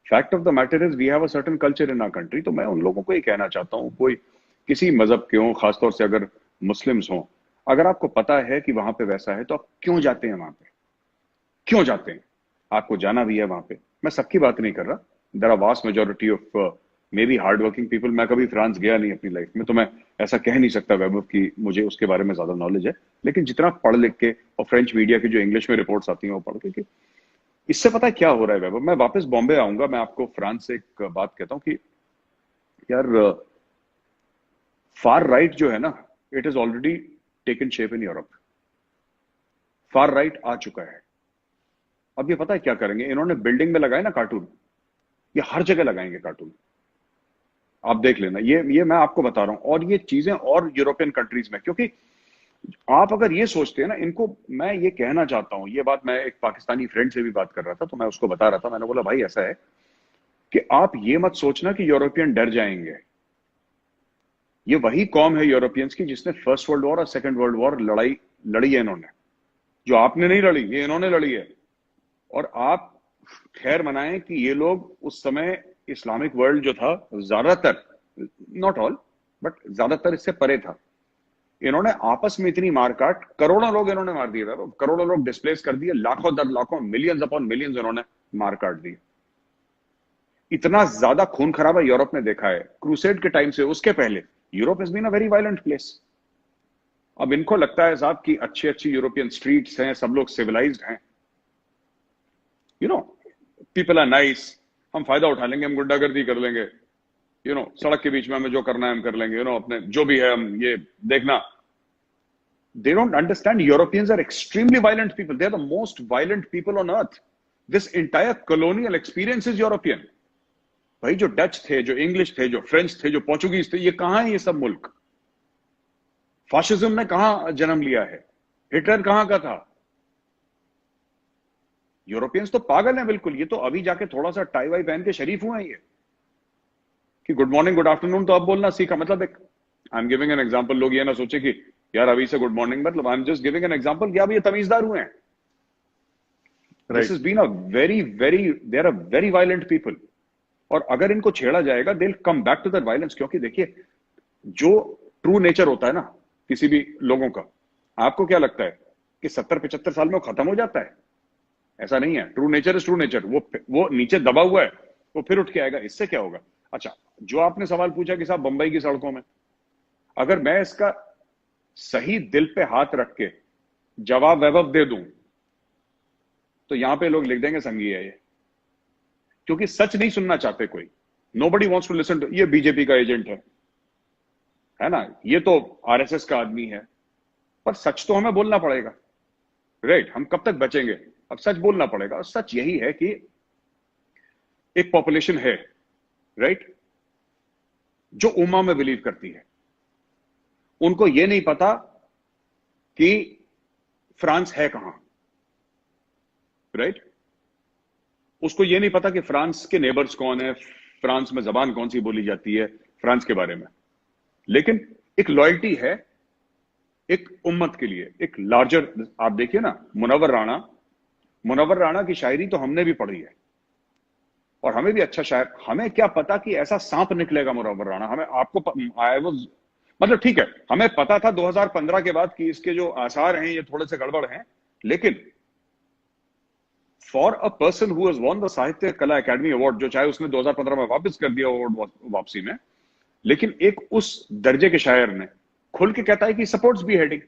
Fact of the matter is we have a certain culture in our country. तो मैं उन लोगों को ये कहना चाहता हूं, कोई किसी मजहब के हों, खासतौर से अगर मुस्लिम्स हों, अगर आपको पता है कि वहां पे वैसा है तो आप क्यों जाते हैं वहां पे, क्यों जाते हैं? आपको जाना भी है वहां पे, मैं सबकी बात नहीं कर रहा, there are vast majority of maybe hard working people. मैं कभी फ्रांस गया नहीं अपनी लाइफ में, तो मैं ऐसा कह नहीं सकता वैभव कि मुझे उसके बारे में ज्यादा नॉलेज है, लेकिन जितना पढ़ लिख के और फ्रेंच मीडिया की जो इंग्लिश में रिपोर्ट्स आती हैं वो पढ़ के, कि इससे पता है क्या हो रहा है वैभव। मैं वापस बॉम्बे आऊंगा, मैं आपको फ्रांस से एक बात कहता हूँ कि यार फार राइट जो है ना, it is already taken shape in Europe. Far right आ चुका है। अब ये पता है क्या करेंगे, इन्होंने बिल्डिंग में लगाए ना कार्टून, ये हर जगह लगाएंगे कार्टून, आप देख लेना। ये मैं आपको बता रहा हूं। और ये चीजें और यूरोपियन कंट्रीज में, क्योंकि आप अगर ये सोचते हैं ना, इनको मैं ये कहना चाहता हूं, ये बात मैं एक पाकिस्तानी फ्रेंड से भी बात कर रहा था, तो मैं उसको बता रहा था, मैंने बोला भाई ऐसा है कि आप ये मत सोचना कि यूरोपियन डर जाएंगे। ये वही कौम है यूरोपियंस की जिसने फर्स्ट वर्ल्ड वॉर और सेकंड वर्ल्ड वॉर लड़ाई लड़ी है इन्होंने, जो आपने नहीं लड़ी, ये इन्होंने लड़ी है। और आप खैर मनाएं कि ये लोग उस समय इस्लामिक वर्ल्ड जो था ज्यादातर, नॉट ऑल बट ज्यादातर इससे परे था। इन्होंने आपस में इतनी मारकाट, करोड़ों लोग इन्होंने मार दिए था, करोड़ों लोग डिस्प्लेस कर दिए, लाखों दर लाखों, मिलियंस अपॉन मिलियंस इन्होंने मार काट दिए। इतना ज्यादा खून खराबा यूरोप में देखा है क्रूसेड के टाइम से, उसके पहले Europe is been a very violent place. अब इनको लगता है साहब कि अच्छी अच्छी यूरोपियन स्ट्रीट्स हैं, सब लोग सिविलाइज्ड हैं, you know, people are nice, हम फायदा उठा लेंगे, हम गुंडागर्दी कर लेंगे, सड़क के बीच में हमें जो करना है हम कर लेंगे, अपने जो भी है हम ये देखना। They don't understand Europeans are extremely violent people. They are the most violent people on earth. This entire colonial experience is European. भाई जो डच थे, जो इंग्लिश थे, जो फ्रेंच थे, जो पोर्चुगीज थे, ये कहां है ये सब मुल्क? फाशिज्म ने कहां जन्म लिया है? हिटलर कहां का था? यूरोपियंस तो पागल हैं बिल्कुल। ये तो अभी जाके थोड़ा सा टाई वाई पहन के शरीफ हुए हैं ये, कि गुड मॉर्निंग गुड आफ्टरनून तो अब बोलना सीखा। मतलब एक, I am giving an example, लोग ये ना सोचे कि यार अभी से गुड मॉर्निंग, मतलब I am just giving an example कि अब ये तमीजदार हुए हैं। This right. Is been a very very, they are a very violent people. और अगर इनको छेड़ा जाएगा they will come back to that violence. क्योंकि देखिए, जो ट्रू नेचर होता है ना किसी भी लोगों का, आपको क्या लगता है कि 70-75 साल में वो खत्म हो जाता है? ऐसा नहीं है। True nature is true nature. वो नीचे दबा हुआ है, वो फिर उठ के आएगा। इससे क्या होगा? अच्छा, जो आपने सवाल पूछा कि साहब बंबई की सड़कों में, अगर मैं इसका सही दिल पे हाथ रख के जवाब वैभव दे दूं तो यहां पे लोग लिख देंगे संघी है ये, क्योंकि सच नहीं सुनना चाहते कोई। Nobody wants to listen to, ये बीजेपी का एजेंट है ना, ये तो आरएसएस का आदमी है। पर सच तो हमें बोलना पड़ेगा, राइट? हम कब तक बचेंगे? अब सच बोलना पड़ेगा। और सच यही है कि एक पॉपुलेशन है, राइट, जो उम्मा में बिलीव करती है। उनको यह नहीं पता कि फ्रांस है कहां, राइट? उसको यह नहीं पता कि फ्रांस के नेबर्स कौन है, फ्रांस में जबान कौन सी बोली जाती है, फ्रांस के बारे में। लेकिन एक लॉयल्टी है एक उम्मत के लिए, एक लार्जर। आप देखिए ना, मुनव्वर राणा की शायरी तो हमने भी पढ़ी है, और हमें भी अच्छा शायर। हमें क्या पता कि ऐसा सांप निकलेगा मुनव्वर राणा? हमें, आपको आई वाज, मतलब ठीक है, हमें पता था 2015 के बाद कि इसके जो आसार हैं ये थोड़े से गड़बड़ हैं। लेकिन for a person who has won the साहित्य कला अकेडमी अवार्ड, जो चाहे उसने 2015 में वापस कर दिया अवार्ड वापसी में, लेकिन एक उस दर्जे के शायर ने खुल के कहता है कि सपोर्ट्स बी हेडिंग।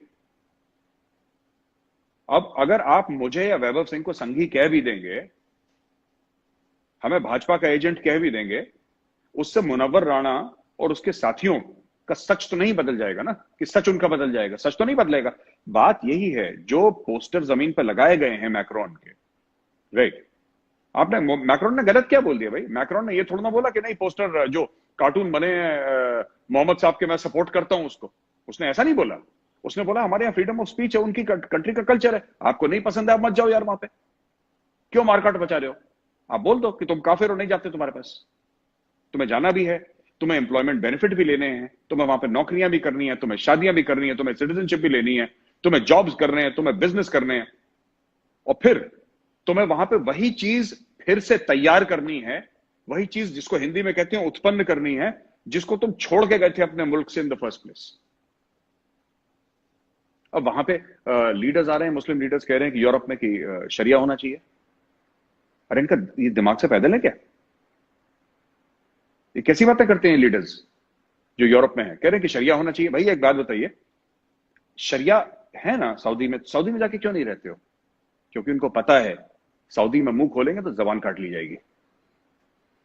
अब अगर आप मुझे या वैभव सिंह को संघी कह भी देंगे, हमें भाजपा का एजेंट कह भी देंगे, उससे मुनव्वर राणा और उसके साथियों का सच तो नहीं बदल जाएगा ना, कि सच उनका बदल जाएगा? सच तो नहीं बदलेगा। बात यही है, जो पोस्टर जमीन पर लगाए गए हैं मैक्रोन के, राइट? आपने, मैक्रोन ने गलत क्या बोल दिया भाई? मैक्रोन ने ये थोड़ा ना बोला कि नहीं पोस्टर जो कार्टून बने मोहम्मद साहब के मैं सपोर्ट करता हूं उसको। उसने ऐसा नहीं बोला। उसने बोला हमारे यहाँ फ्रीडम ऑफ स्पीच है, उनकी कंट्री का कल्चर है, आपको नहीं पसंद है आप मत जाओ यार वहां पे, क्यों मारकाट बचा रहे हो? आप बोल दो कि तुम काफिर हो, नहीं जाते तुम्हारे पास, तुम्हें जाना भी है, तुम्हें एम्प्लॉयमेंट बेनिफिट भी लेने हैं, तुम्हें वहां पे नौकरियां भी करनी है, तुम्हें शादियां भी करनी है, तुम्हें सिटीजनशिप भी लेनी है, तुम्हें जॉब्स करने हैं, तुम्हें बिजनेस करने हैं, और फिर तुम्हें वहां पे वही चीज फिर से तैयार करनी है, वही चीज जिसको हिंदी में कहते हैं उत्पन्न करनी है, जिसको तुम छोड़ के गए थे अपने मुल्क से इन द फर्स्ट प्लेस। अब वहां पे लीडर्स आ रहे हैं, मुस्लिम लीडर्स कह रहे हैं कि यूरोप में कि शरिया होना चाहिए। अरे इनका ये दिमाग से पैदल है क्या? ये कैसी बातें करते हैं लीडर्स जो यूरोप में है, कह रहे हैं कि शरिया होना चाहिए। भाई एक बात बताइए, शरिया है ना सऊदी में, सऊदी में जाके क्यों नहीं रहते हो? क्योंकि उनको पता है सऊदी में मुंह खोलेंगे तो जबान काट ली जाएगी।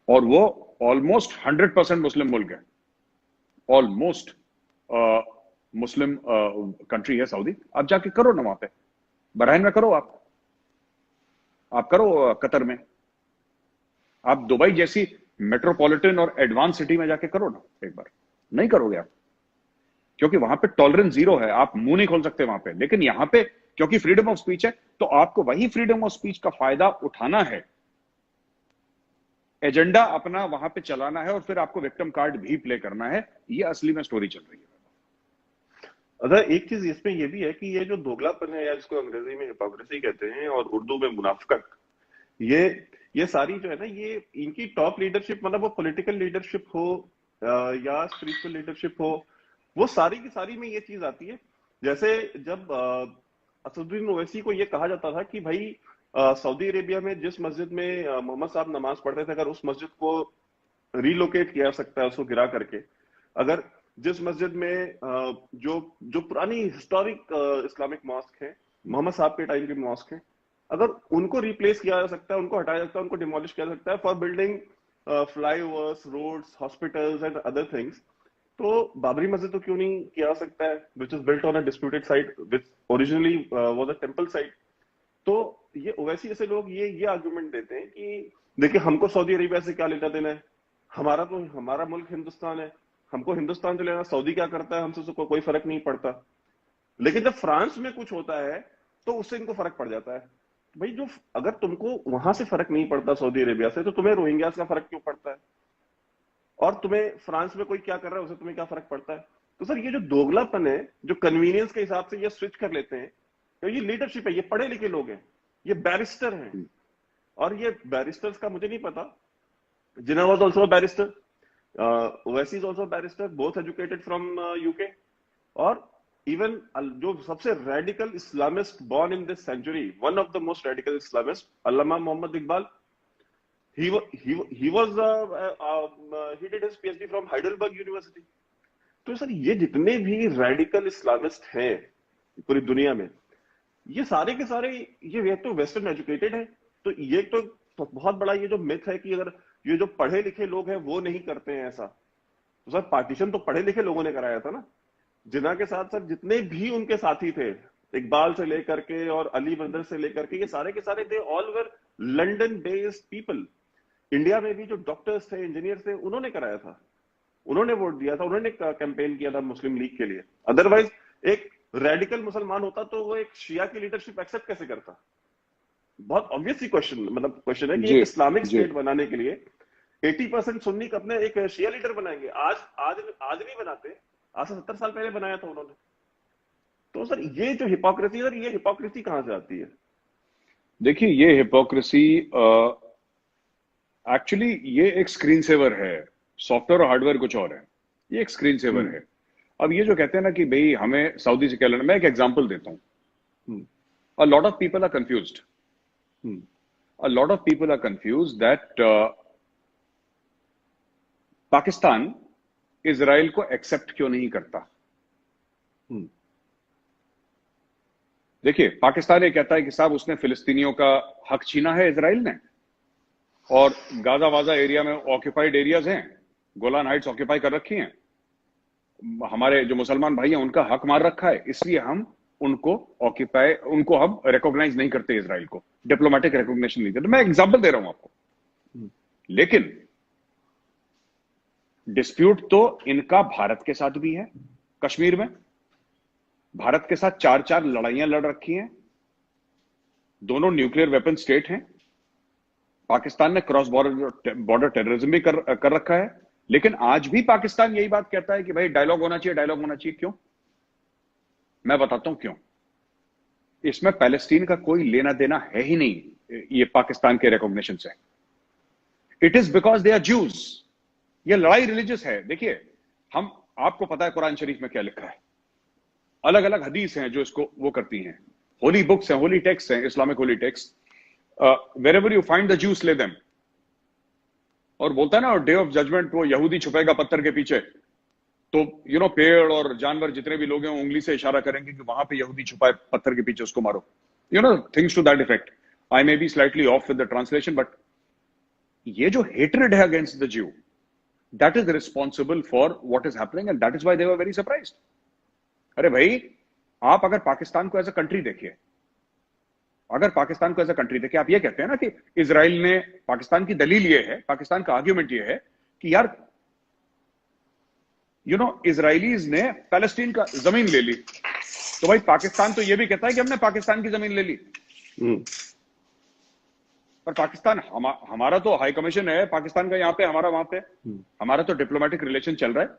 और वो ऑलमोस्ट 100% मुस्लिम मुल्क है, ऑलमोस्ट मुस्लिम कंट्री है सऊदी। आप जाके करो ना वहां पे, बहरीन में करो, आप करो कतर में, आप दुबई जैसी मेट्रोपॉलिटन और एडवांस सिटी में जाके करो ना एक बार। नहीं करोगे आप। क्योंकि वहां पे टॉलरेंस जीरो है, आप मुंह नहीं खोल सकते वहां पे। लेकिन यहां पे क्योंकि फ्रीडम ऑफ स्पीच है, तो आपको वही फ्रीडम ऑफ स्पीच का फायदा उठाना है, एजेंडा अपना वहां पे चलाना है, और फिर आपको विक्टिम कार्ड भी प्ले करना है। ये असली में स्टोरी चल रही है। अगर एक चीज इसमें ये भी है कि ये जो दोगलापन है, या जिसको अंग्रेजी में हिपोक्रेसी कहते हैं और उर्दू में मुनाफिकत, ये ये सारी जो है ना, ये इनकी टॉप लीडरशिप, मतलब वो पॉलिटिकल लीडरशिप हो या स्पिरिचुअल लीडरशिप हो, वो सारी की सारी में ये चीज आती है। जैसे जब असदुद्दीन ओवैसी को ये कहा जाता था कि भाई सऊदी अरेबिया में जिस मस्जिद में मोहम्मद साहब नमाज पढ़ते थे, अगर उस मस्जिद को रिलोकेट किया जा सकता है उसको गिरा करके, अगर जिस मस्जिद में जो जो पुरानी हिस्टोरिक इस्लामिक मॉस्क है, मोहम्मद साहब के टाइम की मॉस्क है, अगर उनको रिप्लेस किया जा सकता है, उनको हटाया जा सकता है, उनको डिमोलिश किया जा सकता है for building flyovers, roads, hospitals and other things, तो बाबरी मस्जिद तो क्यों नहीं किया जा सकता है, which is built on a disputed site which originally was a temple site. तो ये ओवैसी जैसे लोग ये आर्गुमेंट देते हैं कि देखिए, हमको सऊदी अरेबिया से क्या लेना देना है, हमारा मुल्क हिंदुस्तान है, हमको हिंदुस्तान से लेना, सऊदी क्या करता है हमसे कोई फर्क नहीं पड़ता। लेकिन जब फ्रांस में कुछ होता है तो उससे इनको फर्क पड़ जाता है। भाई, जो अगर तुमको वहां से फर्क नहीं पड़ता सऊदी अरेबिया से, तो तुम्हें रोहिंग्यास का फर्क क्यों पड़ता है, और तुम्हें फ्रांस में कोई क्या कर रहा है उससे तुम्हें क्या फर्क पड़ता है। तो सर, ये जो दोगलापन है, जो कन्वीनियंस के हिसाब से ये स्विच कर लेते हैं, तो ये लीडरशिप है, ये पढ़े लिखे लोग हैं, ये बैरिस्टर हैं, और ये बैरिस्टर्स का मुझे नहीं पता, Jinnah was also a barrister, Owaisi is also a barrister, both educated from UK, और इवन जो सबसे radical islamist born in this century, one of the most radical islamist, Allama Mohammad Iqbal, he was he did his PhD from Heidelberg University। तो sir, ये जितने भी radical Islamist हैं पूरी दुनिया में, ये सारे के सारे ये तो वेस्टर्न एजुकेटेड है। तो ये तो बहुत बड़ा ये जो मिथ है कि अगर ये जो पढ़े लिखे लोग हैं वो नहीं करते हैं ऐसा, तो सर पार्टीशन तो पढ़े लिखे लोगों ने कराया था ना। जिन्ना के साथ सर जितने भी उनके साथी थे, इकबाल से लेकर के और अली बंदर से लेकर के, ये सारे के सारे they all were London based people. India में भी जो डॉक्टर्स थे, इंजीनियर थे, उन्होंने कराया था, उन्होंने वोट दिया था, उन्होंने कैंपेन किया था मुस्लिम लीग के लिए। अदरवाइज एक रेडिकल मुसलमान होता तो वो एक शिया की लीडरशिप एक्सेप्ट कैसे करता। बहुत ऑब्वियस ही क्वेश्चन, मतलब क्वेश्चन है कि एक इस्लामिक स्टेट बनाने के लिए 80% सुन्नी अपने एक शिया लीडर बनाएंगे। आज नहीं बनाते, आज से 70 साल पहले बनाया था उन्होंने। तो सर, ये जो हिपोक्रेसी है, ये हिपोक्रेसी कहां से आती है? देखिए, ये हिपोक्रेसी एक्चुअली ये एक स्क्रीन सेवर है। सॉफ्टवेयर और हार्डवेयर कुछ और है, ये एक स्क्रीन सेवर है। अब ये जो कहते हैं ना कि भाई हमें सऊदी से क्या लेना, मैं एक एग्जांपल देता हूं। A lot of people are confused, a lot of people are confused that Pakistan Israel को एक्सेप्ट क्यों नहीं करता। देखिए, पाकिस्तान ये कहता है कि साहब उसने फिलिस्तीनियों का हक छीना है इजराइल ने, और गाजा वाजा एरिया में ऑक्यूपाइड एरियाज हैं, गोलान हाइट्स ऑक्यूपाई कर रखी हैं, हमारे जो मुसलमान भाई हैं उनका हक मार रखा है, इसलिए हम उनको हम रिकॉग्नाइज नहीं करते, इजराइल को डिप्लोमेटिक रिकॉग्निशन नहीं देते। मैं एग्जांपल दे रहा हूं आपको। लेकिन डिस्प्यूट तो इनका भारत के साथ भी है। कश्मीर में भारत के साथ 4-4 लड़ाइयां लड़ रखी हैं, दोनों न्यूक्लियर वेपन स्टेट हैं। पाकिस्तान ने क्रॉस बॉर्डर टेररिज्म भी कर रखा है। लेकिन आज भी पाकिस्तान यही बात कहता है कि भाई डायलॉग होना चाहिए, डायलॉग होना चाहिए। क्यों? मैं बताता हूं क्यों। इसमें पैलेस्टीन का कोई लेना देना है ही नहीं ये पाकिस्तान के रिकॉग्निशन से। It is because they are Jews. ये लड़ाई रिलीजियस है। देखिए, आपको पता है कुरान शरीफ में क्या लिखा है, अलग अलग हदीस हैं जो इसको वो करती हैं, होली बुक्स हैं, होली टेक्स्ट हैं, Islamic Holi text. wherever you find the Jews, slay them। और बोलता है ना, डे ऑफ जजमेंट वो यहूदी छुपेगा पत्थर के पीछे, तो पेड़ और जानवर जितने भी लोग हैं उंगली से इशारा करेंगे कि वहां पे यहूदी छुपा है पत्थर के पीछे, उसको मारो। Things to that effect. I may be slightly off with the translation, but ये जो हेट्रेड है against the Jew, that is responsible for what is happening, and that is why they were very surprised. अरे भाई, आप अगर पाकिस्तान को as a country देखिए, अगर पाकिस्तान को एज अ कंट्री देखिए, आप ये कहते हैं ना कि इजराइल ने, पाकिस्तान की दलील ये है, पाकिस्तान का आर्ग्यूमेंट ये है कि यार इजराइलीज ने पैलेस्टीन का जमीन ले ली, तो भाई पाकिस्तान तो ये भी कहता है कि हमने पाकिस्तान की जमीन ले ली। पर पाकिस्तान हमारा तो हाई कमीशन है पाकिस्तान का यहाँ पे, हमारा वहां पे, हमारा तो डिप्लोमेटिक रिलेशन चल रहा है।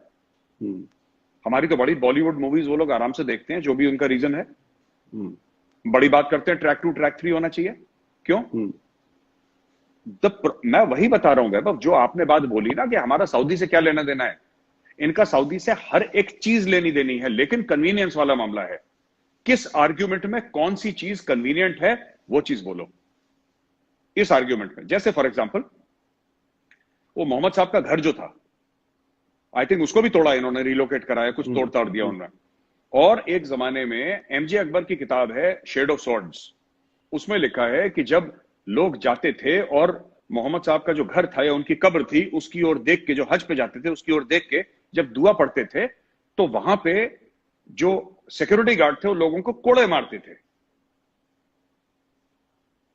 हमारी तो बड़ी बॉलीवुड मूवीज वो लोग आराम से देखते हैं, जो भी उनका रीजन है। बड़ी बात करते हैं ट्रैक 2 ट्रैक 3 होना चाहिए, क्यों? मैं वही बता रहा हूं वैभव, जो आपने बात बोली ना कि हमारा सऊदी से क्या लेना देना है, इनका सऊदी से हर एक चीज लेनी देनी है, लेकिन कन्वीनियंस वाला मामला है। किस आर्ग्यूमेंट में कौन सी चीज कन्वीनियंट है वो चीज बोलो इस आर्ग्यूमेंट में। जैसे फॉर एग्जांपल वो मोहम्मद साहब का घर जो था, आई थिंक उसको भी तोड़ा इन्होंने, रिलोकेट कराया, कुछ तोड़ ताड़ दिया उन्होंने। और एक जमाने में एमजे अकबर की किताब है शेड ऑफ सॉर्ड्स, उसमें लिखा है कि जब लोग जाते थे और मोहम्मद साहब का जो घर था या उनकी कब्र थी उसकी ओर देख के, जो हज पे जाते थे उसकी ओर देख के जब दुआ पढ़ते थे, तो वहां पे जो सिक्योरिटी गार्ड थे वो लोगों को कोड़े मारते थे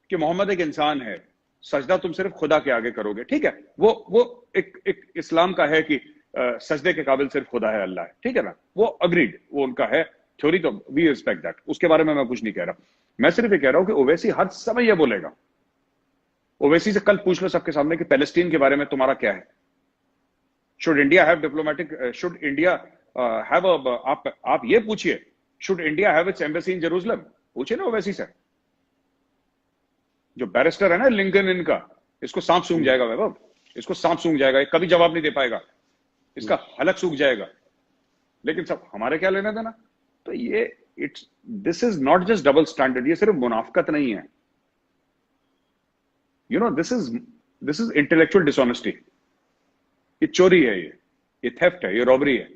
कि मोहम्मद एक इंसान है, सजदा तुम सिर्फ खुदा के आगे करोगे। ठीक है, वो एक इस्लाम का है कि सजदे के काबिल सिर्फ खुदा है, अल्लाह है, ठीक है ना, वो अग्रीड, वो उनका है थ्योरी, तो वी रिस्पेक्ट दैट, उसके बारे में मैं कुछ नहीं कह रहा। मैं सिर्फ ये कह रहा हूं कि ओवैसी हर समय ये बोलेगा। ओवैसी से कल पूछ लो सबके सामने कि पैलेस्टीन के बारे में तुम्हारा क्या है, should India have diplomatic, should India have आप ये पूछिए, should India have it's embassy in Jerusalem, पूछिए ना ओवैसी से। जो बैरिस्टर है ना लिंकन इनका, इसको सांप सूंघ जाएगा वैभव, इसको सांप सूंघ जाएगा, ये कभी जवाब नहीं दे पाएगा, इसका हलक सूख जाएगा। लेकिन सब हमारे क्या लेना देना। तो ये this is not just double standard, ये सिर्फ मुनाफकत नहीं है, दिस इज इंटेलेक्चुअल डिसऑनेस्टी। ये चोरी है, ये थेफ्ट है, ये रॉबरी है।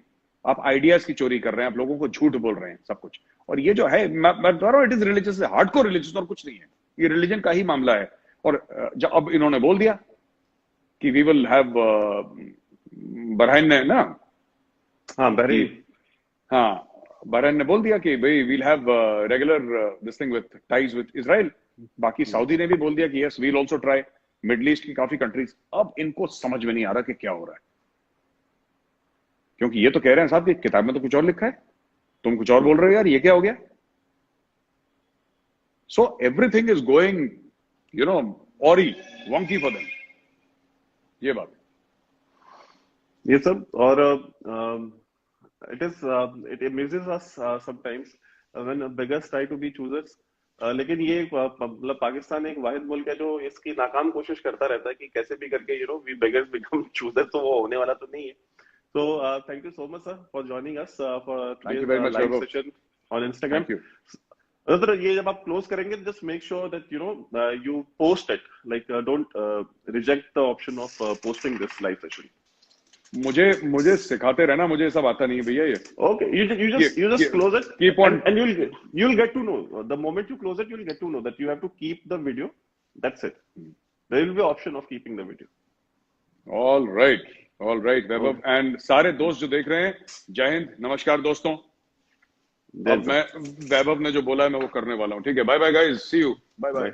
आप आइडियाज की चोरी कर रहे हैं, आप लोगों को झूठ बोल रहे हैं सब कुछ। और ये जो है, मैं बता रहा हूं, it is religious, hardcore religious और कुछ नहीं है, ये रिलीजन का ही मामला है। और जब अब इन्होंने बोल दिया कि वी विल हैव, बहरीन ने ना, हाँ बहरीन, हाँ बहरीन ने बोल दिया कि भाई we'll have regular this thing with ties with Israel. बाकी सऊदी ने भी बोल दिया कि yes we'll also try, middle east की काफी कंट्रीज। अब इनको समझ में नहीं आ रहा कि क्या हो रहा है, क्योंकि ये तो कह रहे हैं साहब कि किताब में तो कुछ और लिखा है, तुम कुछ और बोल रहे हो यार, ये क्या हो गया। So everything is going awry wonky for them, ये बात ये सब। और it amuses us sometimes when beggars try to be choosers. लेकिन ये मतलब पाकिस्तान एक वाहिद मुल्क है जो इसकी नाकाम कोशिश करता रहता है कि कैसे भी करके वी बेगर्स बिकम चूजर, तो वो होने वाला तो नहीं है। So thank you so much sir for joining us for today's live session on Instagram. ये जब आप क्लोज करेंगे, just make sure that you post it, like don't reject the option of posting this live session. मुझे सिखाते रहना, मुझे सब आता नहीं है भैया ये। Okay, you just close it, keep on, and you'll get to know the moment you close it, you'll get to know that you have to keep the video. That's it. There will be option of keeping the video. All right Vaibhav and सारे दोस्त जो देख रहे हैं, जय हिंद, नमस्कार दोस्तों। अब मैं वैभव ने जो बोला है मैं वो करने वाला हूँ। ठीक है, bye bye guys, see you, bye bye.